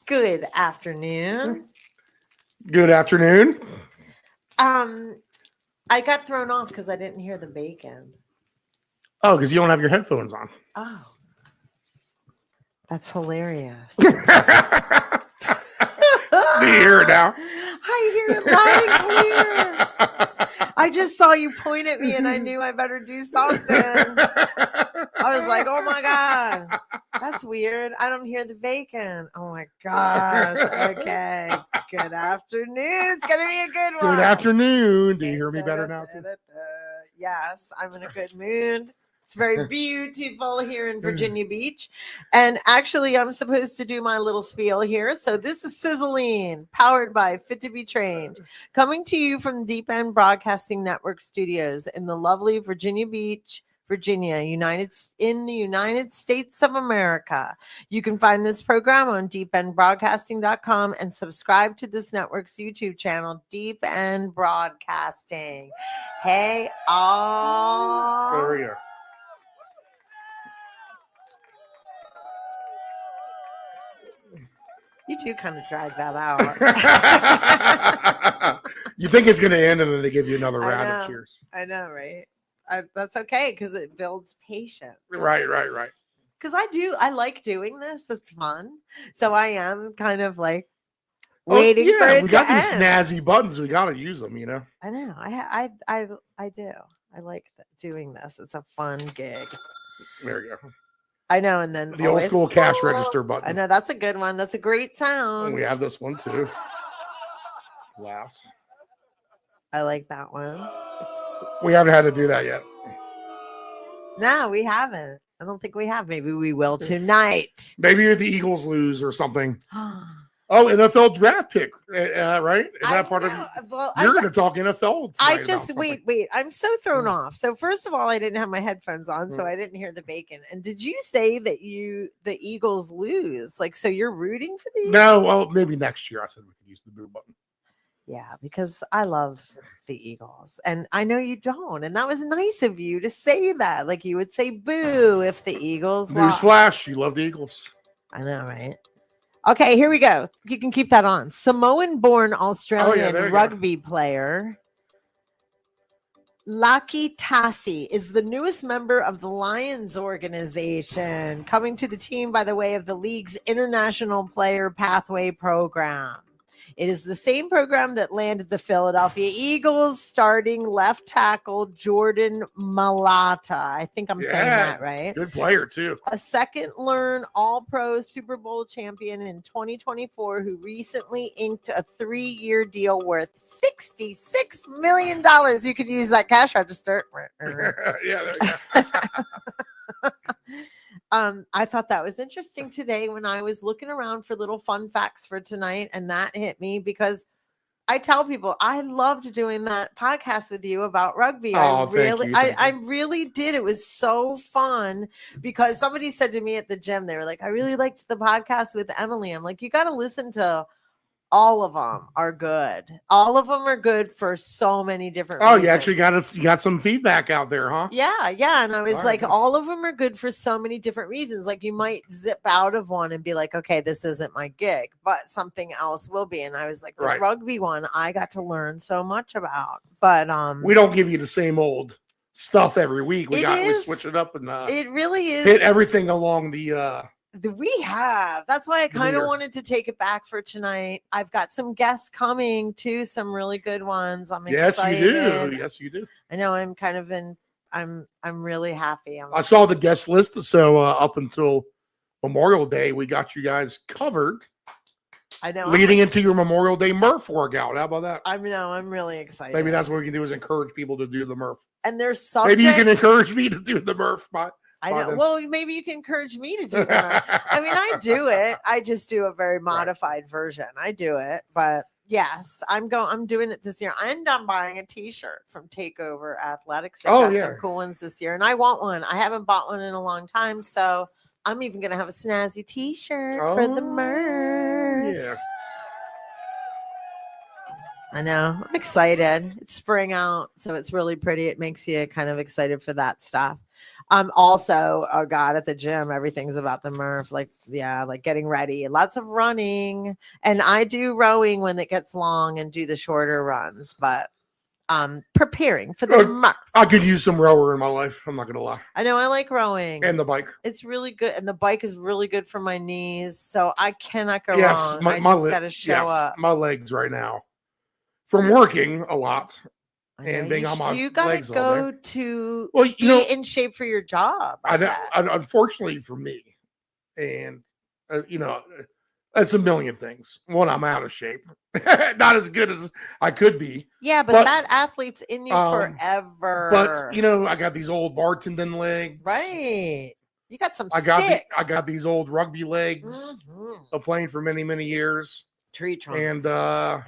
Good afternoon. Good afternoon. I got thrown off because I didn't hear the bacon. Oh, because you don't have your headphones on. Oh, that's hilarious. Do you hear it now? I hear it loud and clear. I just saw you point at me and I knew I better do something. I was like, oh my God, that's weird. I don't hear the bacon. Oh my gosh. Okay. Good afternoon. It's going to be a good one. Good afternoon. Do you hear me better now? Too? Yes, I'm in a good mood. It's very beautiful here in Virginia Beach. And actually, I'm supposed to do my little spiel here. So this is Sizzling, powered by Fit to Be Trained, coming to you from Deep End Broadcasting Network studios in the lovely Virginia Beach, Virginia, in the United States of America. You can find this program on deependbroadcasting.com and subscribe to this network's YouTube channel, Deep End Broadcasting. Hey, all. There we go. You do kind of drag that out. You think it's going to end and then they give you another round of cheers. I know, right? That's okay because it builds patience. Right. Because I like doing this. It's fun. So I am kind of like waiting for it we to got end. these snazzy buttons. We got to use them, you know. I know. I do. I like doing this. It's a fun gig. There we go. I know. And then the old school cash register button. I know. That's a good one. That's a great sound. And we have this one too. Laughs. I like that one. We haven't had to do that yet. No, we haven't. I don't think we have. Maybe we will tonight. Maybe if the Eagles lose or something. Oh, NFL draft pick, right? Is that part of well, you're going to talk NFL? I just wait. I'm so thrown off. So first of all, I didn't have my headphones on, so I didn't hear the bacon. And did you say that the Eagles lose? Like, so you're rooting for the Eagles? No, well, maybe next year. I said we could use the boo button. Yeah, because I love the Eagles, and I know you don't. And that was nice of you to say that. Like you would say boo if the Eagles lost. Newsflash, you love the Eagles. I know, right? Okay, here we go. You can keep that on. Samoan-born Australian rugby player Laki Tassi is the newest member of the Lions organization, coming to the team by the way of the league's International Player Pathway Program. It is the same program that landed the Philadelphia Eagles starting left tackle Jordan Mailata. I think I'm saying that right. Good player, too. A second-learn All-Pro Super Bowl champion in 2024 who recently inked a 3-year deal worth $66 million. You could use that cash register. Yeah, there you go. I thought that was interesting today when I was looking around for little fun facts for tonight, and that hit me because I tell people I loved doing that podcast with you about rugby. Oh, I really did. It was so fun because somebody said to me at the gym, they were like, I really liked the podcast with Emily. I'm like, you got to listen to all of them are good. All of them are good for so many different reasons. You actually got some feedback out there, huh? Yeah. And I was all of them are good for so many different reasons. Like you might zip out of one and be like, okay, this isn't my gig, but something else will be. And I was like, the rugby one, I got to learn so much about. But we don't give you the same old stuff every week. We switch it up and it really is hit everything along the we have. That's why I kind of wanted to take it back for tonight. I've got some guests coming too, some really good ones. I'm excited. Yes, you do. I know. I'm kind of I'm really happy. I saw the guest list, so up until Memorial Day, we got you guys covered. I know. Leading into your Memorial Day Murph workout. How about that? I'm really excited. Maybe that's what we can do is encourage people to do the Murph. And there's subjects. Maybe you can encourage me to do the Murph. I know. Well, maybe you can encourage me to do that. I mean, I do it. I just do a very modified version. I do it, but yes, I'm doing it this year. And I'm buying a T-shirt from Takeover Athletics. They got some cool ones this year, and I want one. I haven't bought one in a long time, so I'm even gonna have a snazzy T-shirt for the Murph. Yeah. I know. I'm excited. It's spring out, so it's really pretty. It makes you kind of excited for that stuff. Also, oh God, at the gym, everything's about the Murph. Like, yeah, like getting ready, lots of running. And I do rowing when it gets long and do the shorter runs, but preparing for the Murph. I could use some rower in my life. I'm not gonna lie. I know I like rowing. And the bike. It's really good. And the bike is really good for my knees. So I cannot go Yes, wrong. my I just got to show up. my legs right now from working a lot I know, and being on my you gotta legs all go day. to Well, you know, in shape for your job. unfortunately for me, and you know, that's a million things. One, I'm out of shape, not as good as I could be. Yeah, but that athlete's in you forever. But you know, I got these old bartending legs. Right. You got some I sticks. got these old rugby legs of playing for many, many years. Tree trunks. And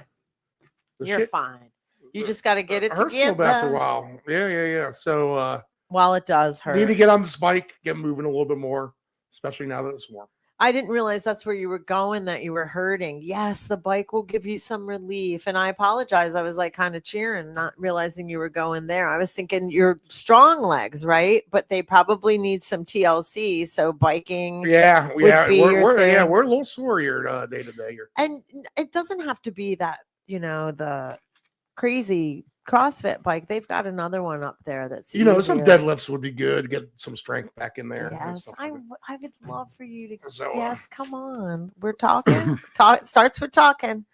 you're fine. You just got to get it hurts together. After a while. Yeah. So while it does hurt, need to get on this bike, get moving a little bit more, especially now that it's warm. I didn't realize that's where you were going, that you were hurting. Yes, the bike will give you some relief. And I apologize. I was like kind of cheering, not realizing you were going there. I was thinking you're strong legs, right? But they probably need some TLC. So biking. Yeah. We're a little sore here day to day here. And it doesn't have to be that, you know, the crazy CrossFit bike. They've got another one up there that's easier. Some deadlifts would be good, get some strength back in there. Yes, I would love for you to. So, yes, come on, we're talking. Starts with talking.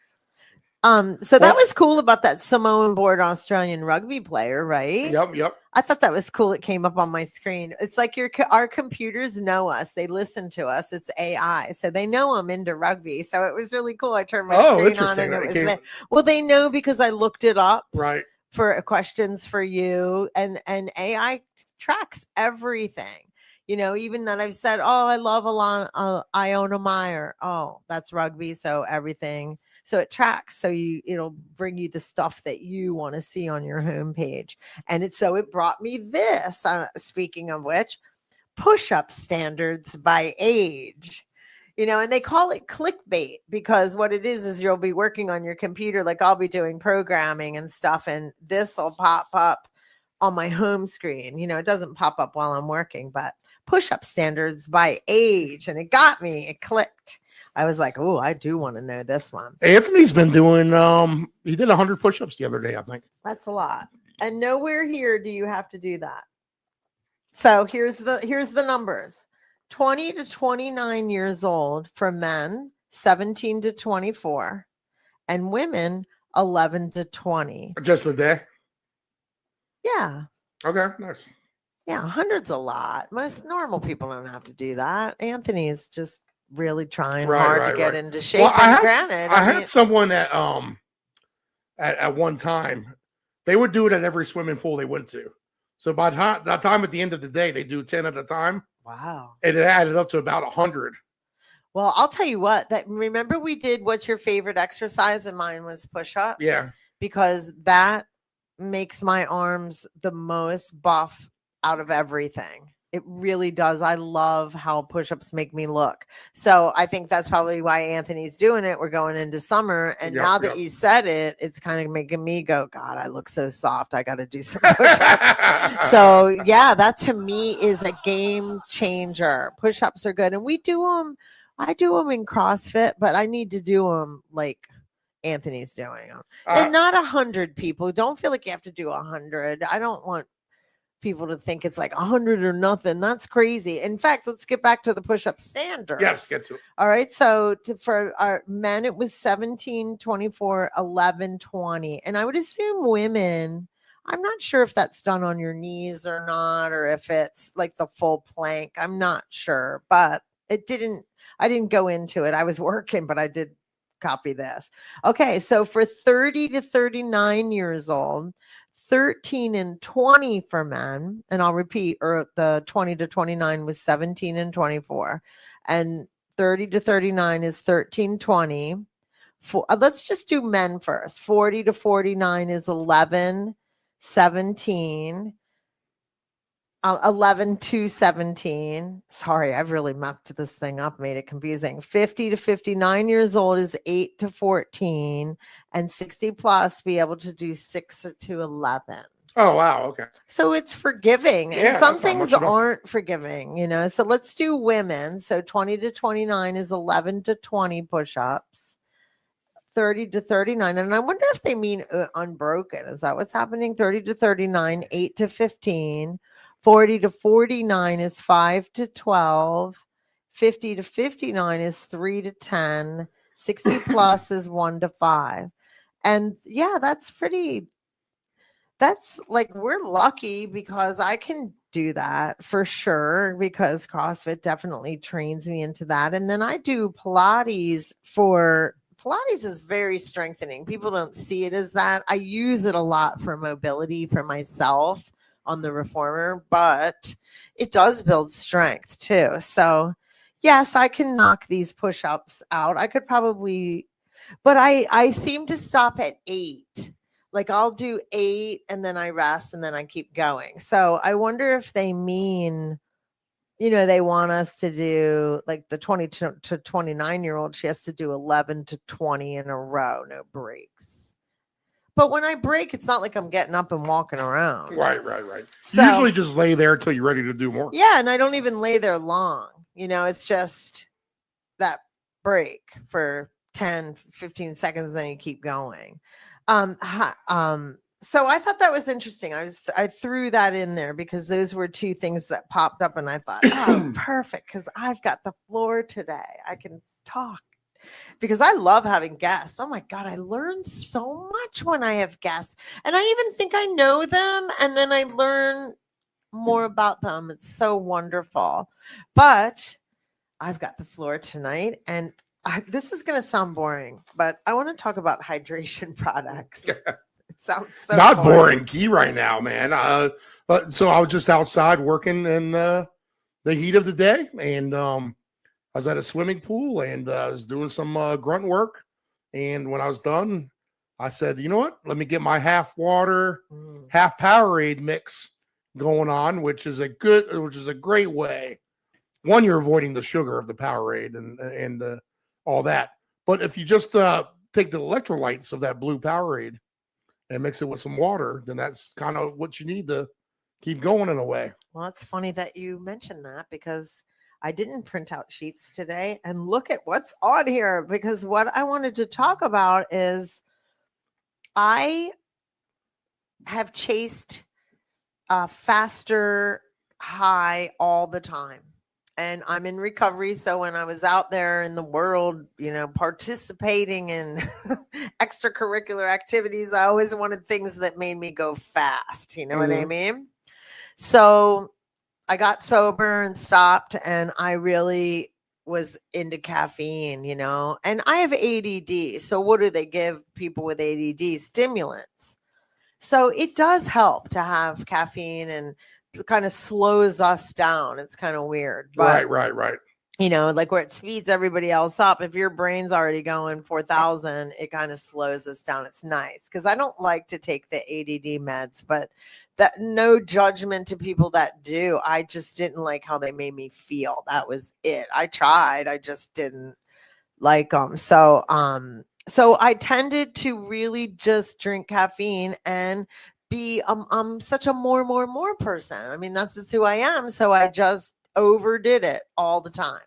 So that was cool about that Samoan-born Australian rugby player, right? Yep. I thought that was cool. It came up on my screen. It's like our computers know us. They listen to us. It's AI, so they know I'm into rugby. So it was really cool. I turned my screen on and it was there. Well, they know because I looked it up. Right. For questions for you, and AI tracks everything. You know, even that I've said, oh, I love Iona Meyer. Oh, that's rugby, so everything. So it tracks. So it'll bring you the stuff that you want to see on your homepage. And it brought me this. Speaking of which, push-up standards by age. You know, and they call it clickbait because what it is you'll be working on your computer, like I'll be doing programming and stuff, and this will pop up on my home screen. You know, it doesn't pop up while I'm working, but push-up standards by age, and it got me. It clicked. I was like, oh, I do want to know this one. Anthony's been doing, he did 100 push-ups the other day, I think. That's a lot. And nowhere here do you have to do that. So here's the numbers. 20 to 29 years old for men, 17 to 24, and women, 11 to 20. Just a day? Yeah. Okay, nice. Yeah, 100's a lot. Most normal people don't have to do that. Anthony is just really trying hard to get into shape. Well, I had someone at one time, they would do it at every swimming pool they went to. So by that time at the end of the day, they do 10 at a time. Wow. And it added up to about 100. Well, I'll tell you what, remember we did what's your favorite exercise, and mine was push-up? Yeah. Because that makes my arms the most buff out of everything. It really does. I love how push-ups make me look. So I think that's probably why Anthony's doing it. We're going into summer. And now that you said it, it's kind of making me go, God, I look so soft. I got to do some push-ups. So yeah, that to me is a game changer. Push-ups are good. And we do them. I do them in CrossFit, but I need to do them like Anthony's doing them. And not 100 people. Don't feel like you have to do 100. I don't want people to think it's like 100 or nothing. That's crazy. In fact, let's get back to the push-up standards. Yes, get to it. All right. So for our men, it was 17, 24, 11, 20. And I would assume women, I'm not sure if that's done on your knees or not, or if it's like the full plank. I'm not sure, but I didn't go into it. I was working, but I did copy this. Okay. So for 30 to 39 years old, 13 and 20 for men, and I'll repeat, or the 20 to 29 was 17 and 24, and 30 to 39 is 13, 20. Let's just do men first. 40 to 49 is 11, 17, 11 to 17. Sorry, I've really mucked this thing up, made it confusing. 50 to 59 years old is 8 to 14, and 60 plus be able to do 6 to 11. Oh, wow. Okay. So it's forgiving, and Yeah, some that's not things much at all. aren't forgiving, you know. So let's do women. So 20 to 29 is 11 to 20 push-ups. 30 to 39. And I wonder if they mean unbroken. Is that what's happening? 30 to 39, 8 to 15. 40 to 49 is 5 to 12. 50 to 59 is 3 to 10. 60 plus is 1 to 5. And yeah, that's like, we're lucky because I can do that for sure, because CrossFit definitely trains me into that. And then I do Pilates is very strengthening. People don't see it as that. I use it a lot for mobility for myself on the reformer, but it does build strength too. So yes, I can knock these push-ups out. I could probably, but I seem to stop at 8. Like, I'll do 8 and then I rest and then I keep going. So I wonder if they mean, they want us to do, like, the 20 to 29-year-old, she has to do 11 to 20 in a row, no breaks. But when I break, it's not like I'm getting up and walking around. Right. So, Usually just lay there until you're ready to do more. yeah, and I don't even lay there long. It's just that break for 10, 15 seconds, then you keep going. So I thought that was interesting. I threw that in there because those were two things that popped up, and I thought, oh, perfect, because I've got the floor today. I can talk because I love having guests. Oh my God, I learn so much when I have guests. And I even think I know them, and then I learn more about them. It's so wonderful. But I've got the floor tonight, and this is going to sound boring, but I want to talk about hydration products. It sounds so not boring key right now, man. But so I was just outside working in the heat of the day, and I was at a swimming pool, and I was doing some grunt work. And when I was done, I said, you know what? Let me get my half water, half Powerade mix going on, which is a great way. One, you're avoiding the sugar of the Powerade and all that. But if you just take the electrolytes of that blue Powerade and mix it with some water, then that's kind of what you need to keep going in a way. Well, it's funny that you mentioned that, because I didn't print out sheets today, and look at what's on here, because what I wanted to talk about is I have chased a faster high all the time. And I'm in recovery. So when I was out there in the world, participating in extracurricular activities, I always wanted things that made me go fast. You know what I mean? So I got sober and stopped, and I really was into caffeine, and I have ADD. So what do they give people with ADD? Stimulants. So it does help to have caffeine, and it kind of slows us down. It's kind of weird. But, Right. Like where it speeds everybody else up. If your brain's already going 4,000, it kind of slows us down. It's nice, because I don't like to take the ADD meds, but that, no judgment to people that do. I just didn't like how they made me feel. That was it. I tried. I just didn't like them. So I tended to really just drink caffeine and be I'm such a more person. I mean, that's just who I am. So I just overdid it all the time.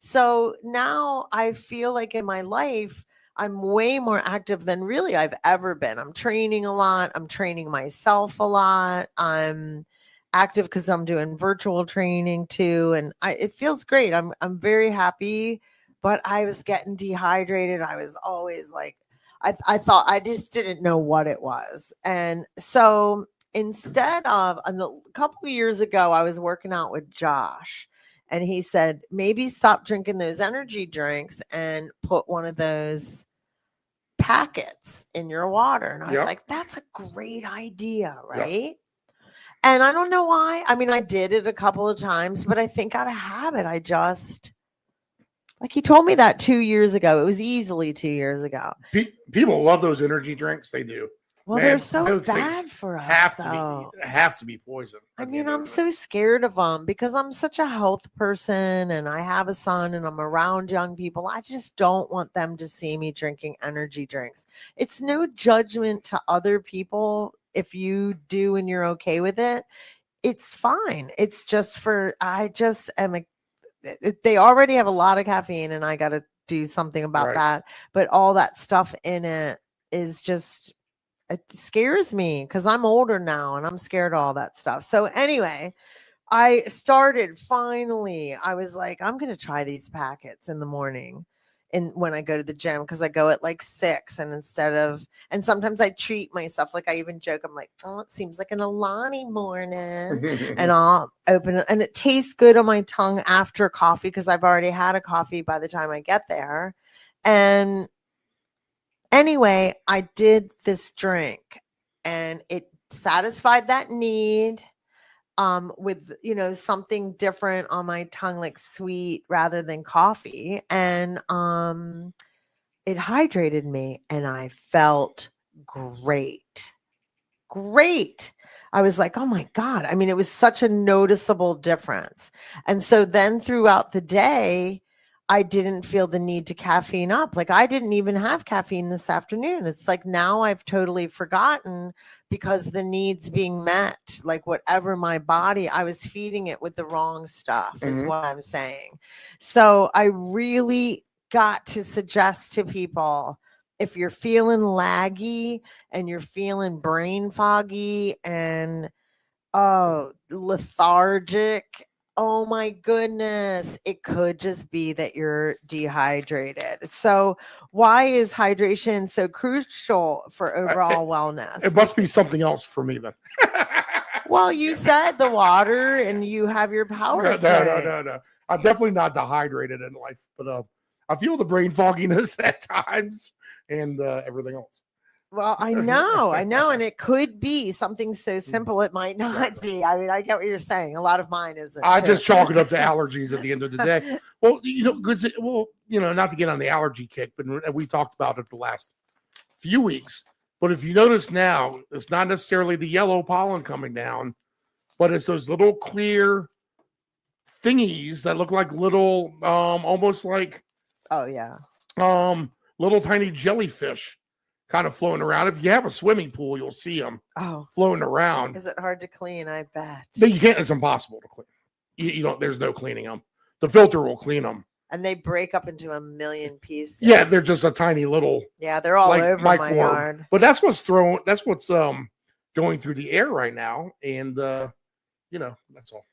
So now I feel like in my life, I'm way more active than really I've ever been. I'm training a lot. I'm training myself a lot. I'm active because I'm doing virtual training too. And it feels great. I'm very happy, but I was getting dehydrated. I was always like, I thought, I just didn't know what it was. And so instead of, a couple of years ago, I was working out with Josh, and he said, maybe stop drinking those energy drinks and put one of those packets in your water. And I was like, that's a great idea, right? Yep. And I don't know why. I mean, I did it a couple of times, but I think out of habit, I just, like, he told me that 2 years ago. It was easily 2 years ago. People love those energy drinks. They do. Well, man, they're so bad for us. Have to be poison. I mean, I'm so scared of them because I'm such a health person, and I have a son, and I'm around young people. I just don't want them to see me drinking energy drinks. It's no judgment to other people if you do and you're okay with it, it's fine. It's just I just am they already have a lot of caffeine and I got to do something about that. But all that stuff in it is just, it scares me because I'm older now and I'm scared of all that stuff. So anyway, I started finally. I was like, I'm going to try these packets in the morning. And when I go to the gym, because I go at like 6, and sometimes I treat myself. Like I even joke, I'm like, oh, it seems like an Alani morning. And I'll open it and it tastes good on my tongue after coffee because I've already had a coffee by the time I get there. And anyway, I did this drink and it satisfied that need with something different on my tongue, like sweet rather than coffee, and it hydrated me and I felt great. I was like, oh my God. I mean, it was such a noticeable difference. And so then throughout the day, I didn't feel the need to caffeine up. Like I didn't even have caffeine this afternoon. It's like now I've totally forgotten because the needs being met, like whatever my body, I was feeding it with the wrong stuff, is what I'm saying. So I really got to suggest to people, if you're feeling laggy and you're feeling brain foggy and lethargic, oh my goodness, it could just be that you're dehydrated. So why is hydration so crucial for overall wellness? It must be something else for me then. Well, you said the water and you have your power. No. I'm definitely not dehydrated in life, but I feel the brain fogginess at times and everything else. Well, I know. And it could be something so simple. It might not be. I mean, I get what you're saying. A lot of mine isn't. I just chalk it up to allergies at the end of the day. Well, not to get on the allergy kick, but we talked about it the last few weeks. But if you notice now, it's not necessarily the yellow pollen coming down, but it's those little clear thingies that look like little, almost like, little tiny jellyfish kind of floating around. If you have a swimming pool, you'll see them floating around. Is it hard to clean? I bet. No, you can't. It's impossible to clean. You don't. There's no cleaning them. The filter will clean them. And they break up into a million pieces. Yeah, they're just a tiny little. Yeah, they're all over my yard. But that's what's going through the air right now, and that's all.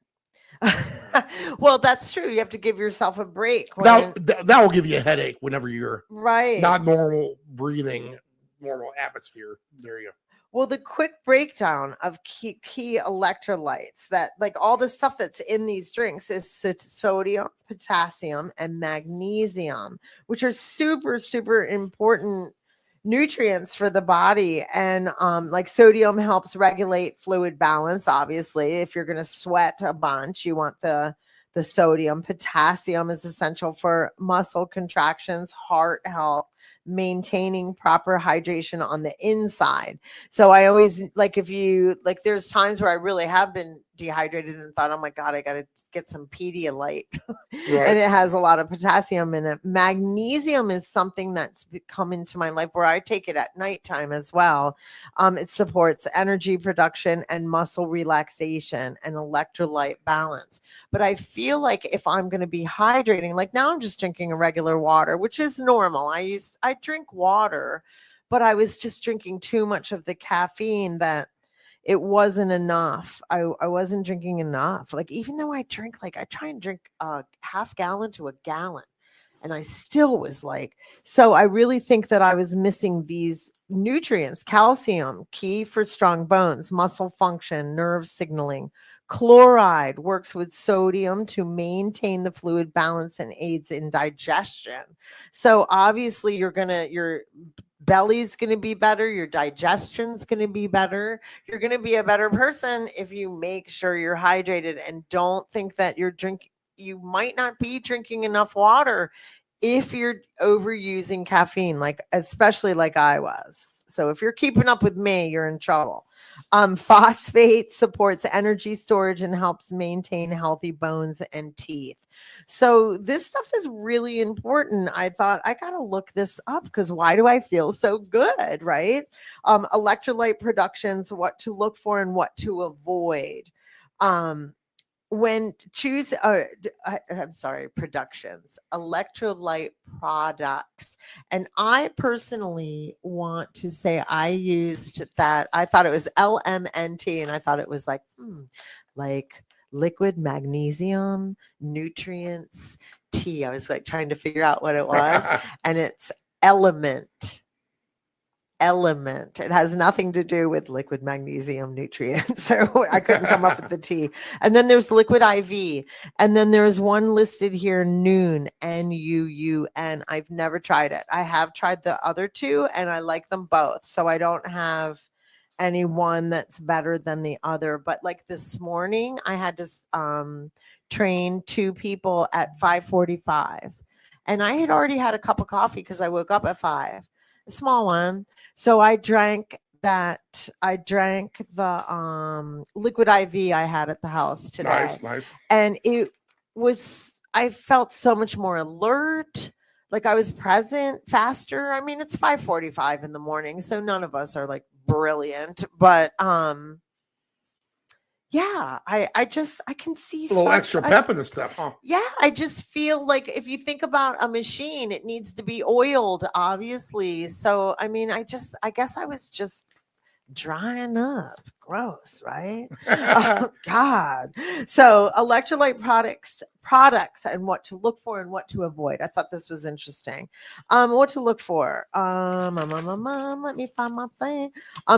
Well, that's true. You have to give yourself a break. That will give you a headache whenever you're not normal breathing, normal atmosphere. There you go. Well, the quick breakdown of key electrolytes, that like all the stuff that's in these drinks, is sodium, potassium, and magnesium, which are super, super important nutrients for the body. And like sodium helps regulate fluid balance. Obviously, if you're going to sweat a bunch, you want the sodium. Potassium is essential for muscle contractions, heart health, maintaining proper hydration on the inside. So I always there's times where I really have been dehydrated and thought, oh my God, I got to get some Pedialyte. And it has a lot of potassium in it. Magnesium is something that's come into my life where I take it at nighttime as well. It supports energy production and muscle relaxation and electrolyte balance. But I feel like if I'm going to be hydrating, like now I'm just drinking a regular water, which is normal. I drink water, but I was just drinking too much of the caffeine that it wasn't enough. I wasn't drinking enough. Like, even though I try and drink a half gallon to a gallon, and I still was like, so I really think that I was missing these nutrients. Calcium, key for strong bones, muscle function, nerve signaling. Chloride works with sodium to maintain the fluid balance and aids in digestion. So obviously your belly's going to be better. Your digestion's going to be better. You're going to be a better person if you make sure you're hydrated, and don't think that you might not be drinking enough water if you're overusing caffeine, especially like I was. So if you're keeping up with me, you're in trouble. Phosphate supports energy storage and helps maintain healthy bones and teeth. So this stuff is really important. I thought I got to look this up because why do I feel so good, right? Electrolyte productions, what to look for and what to avoid. Um, when choose I'm sorry, productions, electrolyte products. And I personally want to say I used that. I thought it was LMNT, and I thought it was like liquid magnesium nutrients tea. I was like trying to figure out what it was, and it's element. Element. It has nothing to do with liquid magnesium nutrients. So I couldn't come up with the T. And then there's liquid IV. And then there's one listed here, Noon, Nuun. I've never tried it. I have tried the other two and I like them both. So I don't have any one that's better than the other. But like this morning, I had to train 2 people at 5:45. And I had already had a cup of coffee because I woke up at 5, a small one. So I drank that. I drank the liquid IV I had at the house today. Nice. And I felt so much more alert. Like I was present faster. I mean, it's 5:45 in the morning, so none of us are like brilliant, but yeah, I can see A little extra pep in the step, huh? Yeah, I just feel like if you think about a machine, it needs to be oiled, obviously. So, I mean, I guess I was just drying up. Gross, right? Oh, God. So, electrolyte products and what to look for and what to avoid. I thought this was interesting. What to look for. Let me find my thing.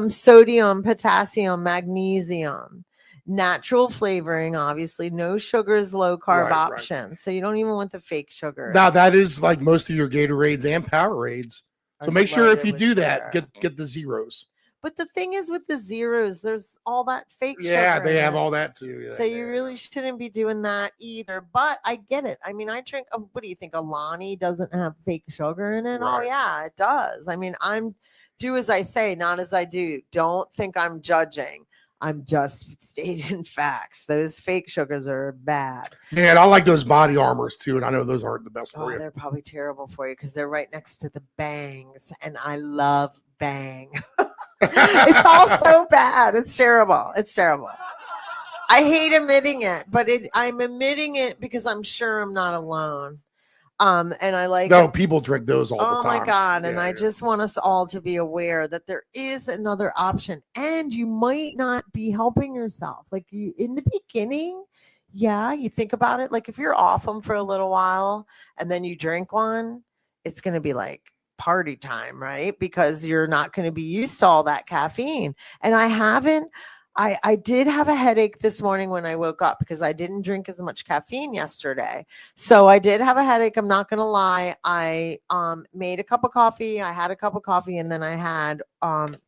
Sodium, potassium, magnesium. Natural flavoring, obviously, no sugars, low carb option. So you don't even want the fake sugar. Now that is like most of your Gatorades and Powerades. So make sure if you do that, get the zeros. But the thing is with the zeros, there's all that fake sugar. Yeah, they have all that too. Yeah, so you really shouldn't be doing that either. But I get it. I mean, I drink, what do you think? Alani doesn't have fake sugar in it? Right. Oh, yeah, it does. I mean, do as I say, not as I do. Don't think I'm judging. I'm just stating facts. Those fake sugars are bad. Yeah, and I like those body armors too, and I know those aren't the best for you. They're probably terrible for you because they're right next to the Bangs, and I love Bang. It's all so bad. It's terrible. It's terrible. I hate admitting it, but I'm admitting it because I'm sure I'm not alone. And I like people drink those all the time. Oh my God. And I just want us all to be aware that there is another option and you might not be helping yourself. Like you in the beginning, yeah, you think about it. Like if you're off them for a little while and then you drink one, it's going to be like party time, right? Because you're not going to be used to all that caffeine. And I did have a headache this morning when I woke up because I didn't drink as much caffeine yesterday. So I did have a headache. I'm not going to lie. I made a cup of coffee. I had a cup of coffee and then I had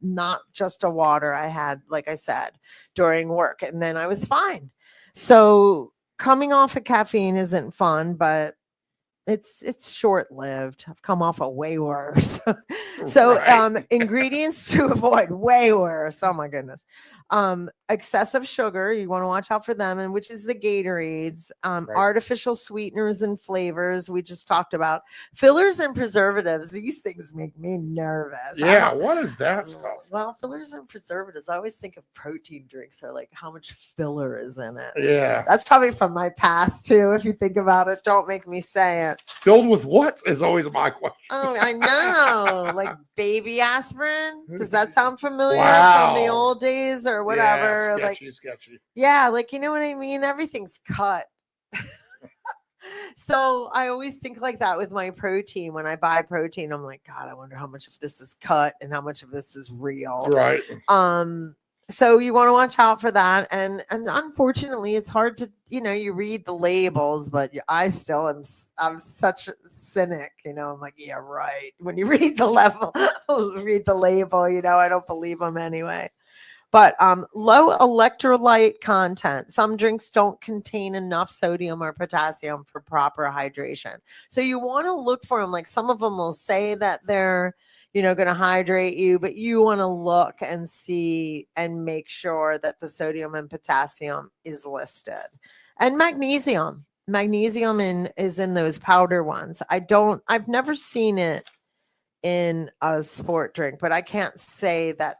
not just a water. I had, like I said, during work and then I was fine. So coming off of caffeine isn't fun, but it's short-lived. I've come off of way worse. So ingredients to avoid, way worse. Oh my goodness. Excessive sugar, you want to watch out for them, and which is the Gatorades, artificial sweeteners and flavors we just talked about, fillers and preservatives. These things make me nervous. Yeah, what is that stuff? Well, fillers and preservatives, I always think of protein drinks are like how much filler is in it. Yeah, that's probably from my past too, if you think about it. Don't make me say it. Filled with what is always my question. Oh, I know. Like baby aspirin. Does that sound familiar from the old days or whatever? Yeah, sketchy. Yeah, like you know what I mean? Everything's cut. So I always think like that with my protein. When I buy protein, I'm like, God, I wonder how much of this is cut and how much of this is real. Right. So you want to watch out for that. And unfortunately, it's hard to, you read the labels, but I'm such a cynic, I'm like, yeah, right. When you read the label, I don't believe them anyway. But low electrolyte content. Some drinks don't contain enough sodium or potassium for proper hydration. So you want to look for them. Like some of them will say that they're, going to hydrate you, but you want to look and see and make sure that the sodium and potassium is listed. And magnesium. magnesium is in those powder ones. I've never seen it in a sport drink, but I can't say that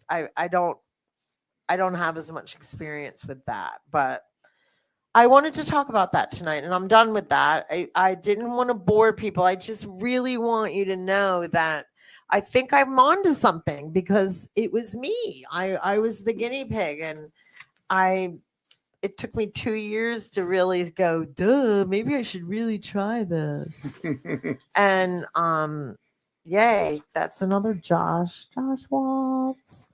I don't have as much experience with that. But I wanted to talk about that tonight, and I'm done with that. I didn't want to bore people. I just really want you to know that I think I'm onto something, because it was me. I was the guinea pig, and I it took me 2 years to really go, duh, maybe I should really try this. And yay, that's another Josh Waltz.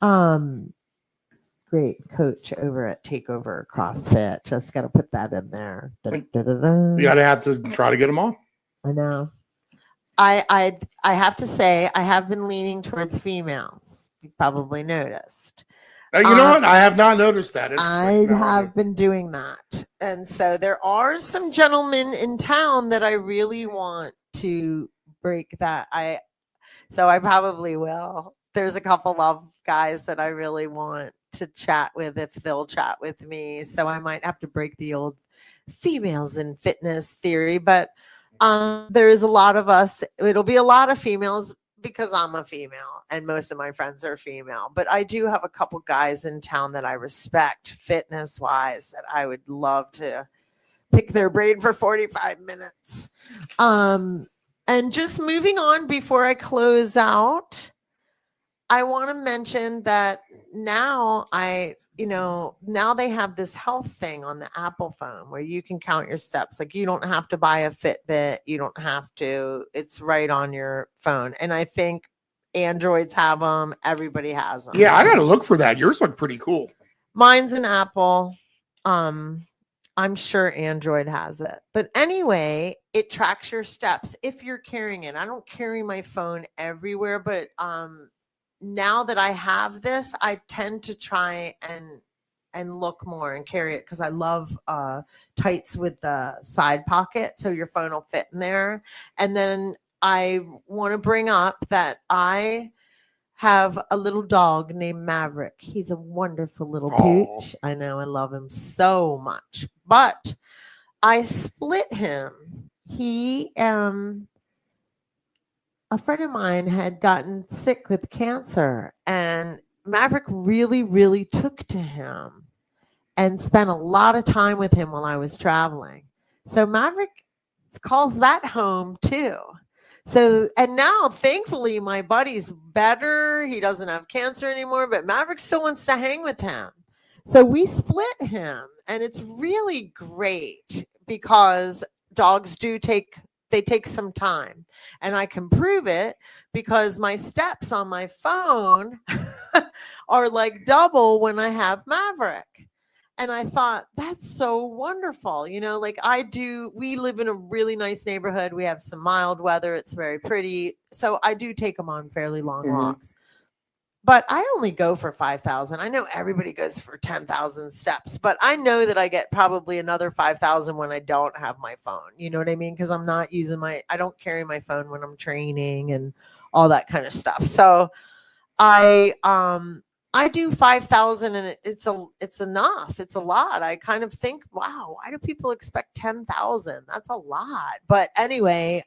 Um Great coach over at Takeover CrossFit. Just got to put that in there. You gotta have to try to get them on. I know. I have to say I have been leaning towards females. You probably noticed. You know what? I have not noticed that. I have been doing that, and so there are some gentlemen in town that I really want to break that. So I probably will. There's a couple of guys that I really want to chat with if they'll chat with me. So I might have to break the old females in fitness theory, but there is a lot of us. It'll be a lot of females because I'm a female and most of my friends are female. But I do have a couple guys in town that I respect fitness wise that I would love to pick their brain for 45 minutes. And just moving on before I close out, I want to mention that now now they have this health thing on the Apple phone where you can count your steps. Like, you don't have to buy a Fitbit. You don't have to. It's right on your phone. And I think Androids have them. Everybody has them. Yeah, I got to look for that. Yours look pretty cool. Mine's an Apple. I'm sure Android has it. But anyway, it tracks your steps if you're carrying it. I don't carry my phone everywhere, but now that I have this, I tend to try and look more and carry it because I love tights with the side pocket, so your phone will fit in there. And then I want to bring up that I have a little dog named Maverick. He's a wonderful little pooch. I know, I love him so much. But I split him. A friend of mine had gotten sick with cancer, and Maverick really, really took to him and spent a lot of time with him while I was traveling. So Maverick calls that home too. So, and now thankfully my buddy's better. He doesn't have cancer anymore, but Maverick still wants to hang with him. So we split him, and it's really great because dogs take some time, and I can prove it because my steps on my phone are like double when I have Maverick. And I thought, that's so wonderful. Like we live in a really nice neighborhood. We have some mild weather. It's very pretty. So I do take them on fairly long walks. But I only go for 5,000. I know everybody goes for 10,000 steps, but I know that I get probably another 5,000 when I don't have my phone. You know what I mean? Because I'm not using I don't carry my phone when I'm training and all that kind of stuff. So I do 5,000, and it's enough. It's a lot. I kind of think, wow, why do people expect 10,000? That's a lot. But anyway,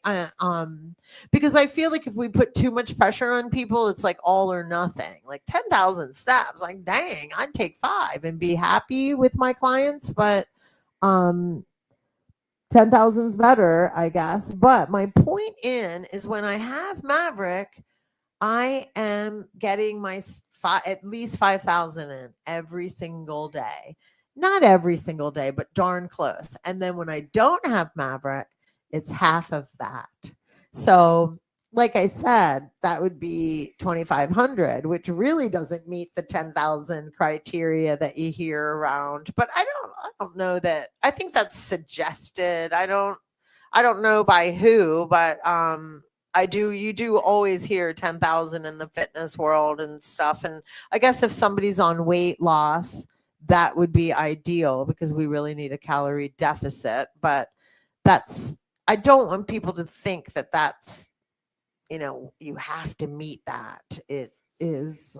because I feel like if we put too much pressure on people, it's like all or nothing. Like 10,000 steps, like dang, I'd take 5 and be happy with my clients. But 10,000 is better, I guess. But my point is when I have Maverick, I am getting my at least 5,000 in every single day. Not every single day, but darn close. And then when I don't have Maverick, it's half of that. So, like I said, that would be 2,500, which really doesn't meet the 10,000 criteria that you hear around. But I don't know that. I think that's suggested. I don't know by who, but you do always hear 10,000 in the fitness world and stuff. And I guess if somebody's on weight loss, that would be ideal because we really need a calorie deficit. But I don't want people to think that that's, you have to meet that. It is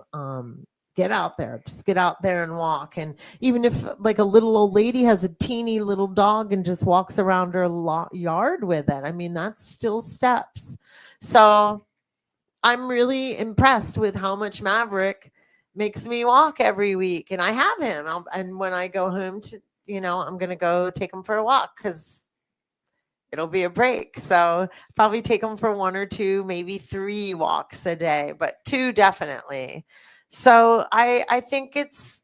get out there, just get out there and walk. And even if like a little old lady has a teeny little dog and just walks around her yard with it, I mean, that's still steps. So I'm really impressed with how much Maverick makes me walk every week. And I have him. And when I go home to, I'm going to go take him for a walk because it'll be a break. So probably take him for 1 or 2, maybe 3 walks a day, but 2 definitely. So I think it's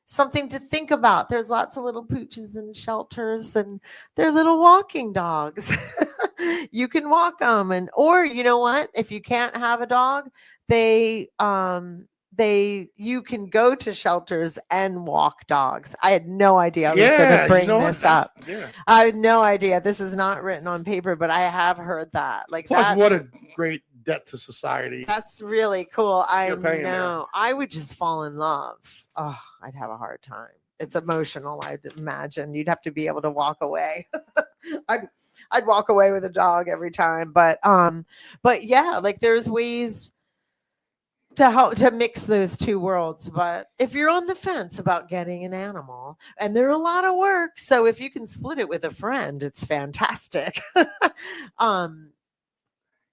something to think about. There's lots of little pooches in shelters, and they're little walking dogs. You can walk them, or you know what? If you can't have a dog, you can go to shelters and walk dogs. I had no idea I was going to bring this up. Yeah. I had no idea. This is not written on paper, but I have heard that. Like, plus, what a great debt to society. That's really cool. I know. I would just fall in love. Oh, I'd have a hard time. It's emotional, I'd imagine. You'd have to be able to walk away. I'd walk away with a dog every time. But yeah, like there's ways to help to mix those 2 worlds. But if you're on the fence about getting an animal, and they're a lot of work, so if you can split it with a friend, it's fantastic.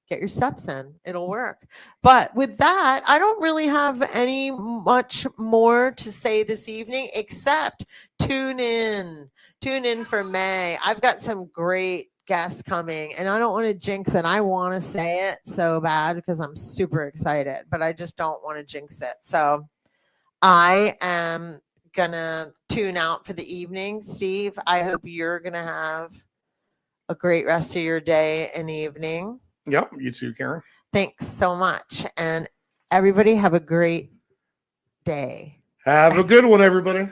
Get your steps in. It'll work. But with that, I don't really have any much more to say this evening, except tune in for May. I've got some great guests coming, and I don't want to jinx it. I want to say it so bad because I'm super excited, but I just don't want to jinx it. So I am gonna tune out for the evening. Steve, I hope you're gonna have a great rest of your day and evening. Yep, you too, Karen. Thanks so much. And everybody have a great day. Have a good one, everybody.